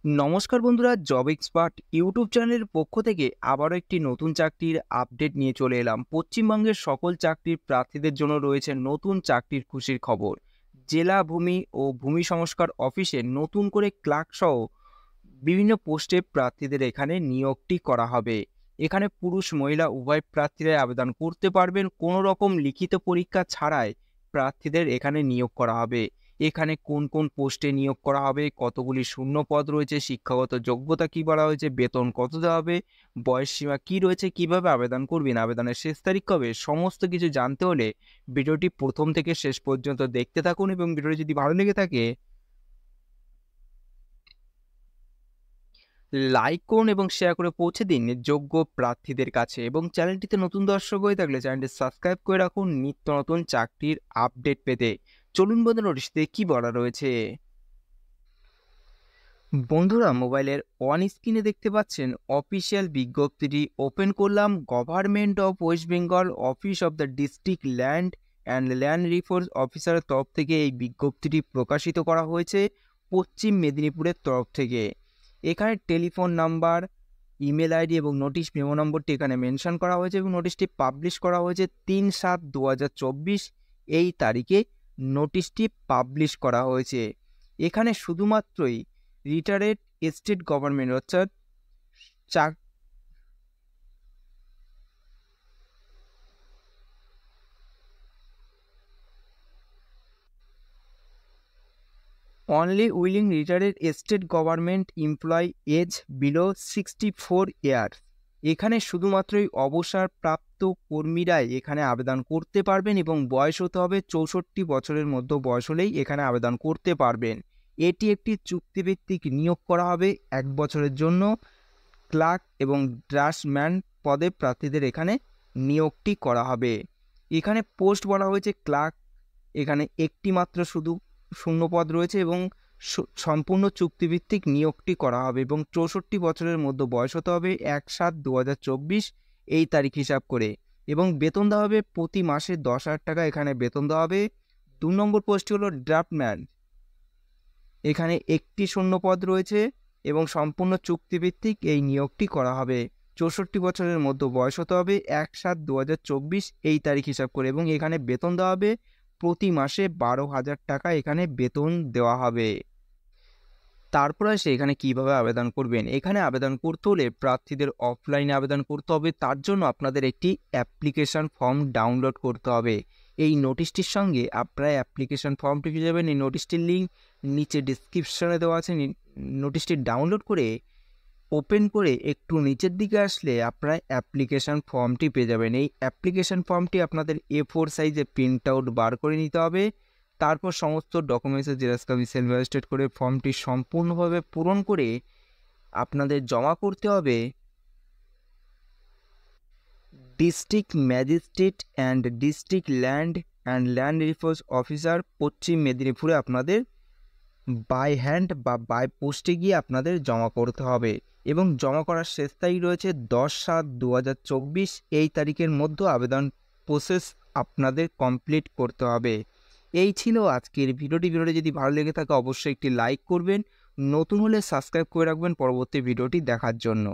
নমস্কার বন্ধুরা, job expert YouTube চ্যানেলের পক্ষ থেকে আবারও একটি নতুন চাকরির আপডেট নিয়ে চলে এলাম। পশ্চিমবঙ্গের সকল চাকরির প্রার্থীদের জন্য রয়েছে নতুন চাকরির খুশির খবর। জেলা ভূমি ও ভূমি সংস্কার অফিসে নতুন করে ক্লার্ক সহ বিভিন্ন পোস্টে প্রার্থীদের এখানে নিয়োগটি করা হবে। এখানে পুরুষ মহিলা উভয় প্রার্থীরাই আবেদন করতে পারবেন। কোনো রকম লিখিত পরীক্ষা ছাড়াই প্রার্থীদের এখানে নিয়োগ করা হবে। এখানে কোন কোন পোস্টে নিয়োগ করা হবে, কতগুলি শূন্য পদ রয়েছে, শিক্ষাগত যোগ্যতা কি বলা হয়েছে, বেতন কত দেওয়া হবে, বয়স সীমা কি রয়েছে, কিভাবে আবেদন করবেন, আবেদনের শেষ তারিখ কবে, সমস্ত কিছু জানতে হলে ভিডিওটি প্রথম থেকে শেষ পর্যন্ত দেখতে থাকুন। এবং ভিডিওটি যদি ভালো লেগে থাকে লাইক করুন এবং শেয়ার করে পৌঁছে দিন যোগ্য প্রার্থীদের কাছে। এবং চ্যানেলটিতে নতুন দর্শক হয়ে থাকলে চ্যানেলটি সাবস্ক্রাইব করে রাখুন নিত্য নতুন চাকরির আপডেট পেতে। চলুন বন্ধুরা, নোটিশে কি বলা রয়েছে। বন্ধুরা, মোবাইলের অন স্ক্রিনে দেখতে পাচ্ছেন অফিসিয়াল বিজ্ঞপ্তিটি ওপেন করলাম। Government of West Bengal office of the district land and land reforms অফিসারের তরফ থেকে এই বিজ্ঞপ্তিটি প্রকাশিত করা হয়েছে পশ্চিম মেদিনীপুরের তরফ থেকে। এখানে টেলিফোন নাম্বার, ইমেল আইডি এবং নোটিশ মেমো নম্বরটি এখানে মেনশন করা হয়েছে এবং নোটিশটি পাবলিশ করা হয়েছে 3/7/2024 এই তারিখে নোটিশটি পাবলিশ করা হয়েছে। এখানে শুধুমাত্রই রিটায়ার্ড স্টেট গভর্নমেন্ট অর্থাৎ only willing retired state government employee age below 64 years। এখানে শুধুমাত্রই অবসরপ্রাপ্ত কর্মীরাই এখানে আবেদন করতে পারবেন এবং বয়স হতে হবে 64 বছরের মধ্যে বয়স হলেই এখানে আবেদন করতে পারবেন। এটি একটি চুক্তিভিত্তিক নিয়োগ করা হবে 1 বছরের জন্য। ক্লার্ক এবং ড্রাফটসম্যান পদে প্রার্থীদের এখানে নিয়োগটি করা হবে। এখানে পোস্ট বলা হয়েছে ক্লার্ক, এখানে একটি মাত্র শুধু শূন্য পদ রয়েছে এবং সম্পূর্ণ চুক্তিভিত্তিক নিয়োগটি করা হবে এবং 64 বছরের মধ্যে বয়স হতে হবে 1/7/2024 এই তারিখ হিসাব করে। এবং বেতন দেওয়া হবে প্রতি মাসে 10,000 টাকা এখানে বেতন দেওয়া হবে। 2 নম্বর পোস্টটি হলো ড্রাফটম্যান, এখানে একটি শূন্য পদ রয়েছে এবং সম্পূর্ণ চুক্তিভিত্তিক এই নিয়োগটি করা হবে। 64 বছরের মধ্যে বয়স হতে হবে 1/7/2024 এই তারিখ হিসাব করে এবং এখানে বেতন দেওয়া হবে প্রতি মাসে 12,000 টাকা এখানে বেতন দেওয়া হবে। তারপর আসে এখানে কিভাবে আবেদন করবেন। এখানে আবেদন করতে হলে প্রার্থীদের অফলাইনে আবেদন করতে হবে। তার জন্য আপনাদের একটি অ্যাপ্লিকেশন ফর্ম ডাউনলোড করতে হবে। এই নোটিশটির সঙ্গে আপনারা অ্যাপ্লিকেশন ফর্মটি পেয়ে যাবেন। এই নোটিশটির লিঙ্ক নিচে ডিসক্রিপশনে দেওয়া আছে। নোটিশটি ডাউনলোড করে ওপেন করে একটু নিচের দিকে আসলে আপনারা অ্যাপ্লিকেশন ফর্মটি পেয়ে যাবেন। এই অ্যাপ্লিকেশন ফর্মটি আপনাদের A4 সাইজে প্রিন্ট আউট বার করে নিতে হবে। তারপর সমস্ত ডকুমেন্টসের জেরক্স কপি সেলফ অ্যাটেস্টেড করে ফর্মটি সম্পূর্ণভাবে পূরণ করে আপনাদের জমা করতে হবে district magistrate and district land reforms officer পশ্চিম মেদিনীপুরে আপনাদের বাই হ্যান্ড বা বাই পোস্টে গিয়ে আপনাদের জমা করতে হবে। এবং জমা করার শেষ তারিখ রয়েছে 10/7/2024 এই তারিখের মধ্যে আবেদন প্রসেস আপনাদের কমপ্লিট করতে হবে। এই ছিল আজকের ভিডিওটি। যদি ভালো লেগে থাকে অবশ্যই একটি লাইক করবেন, নতুন হলে সাবস্ক্রাইব করে রাখবেন পরবর্তী ভিডিওটি দেখার জন্য।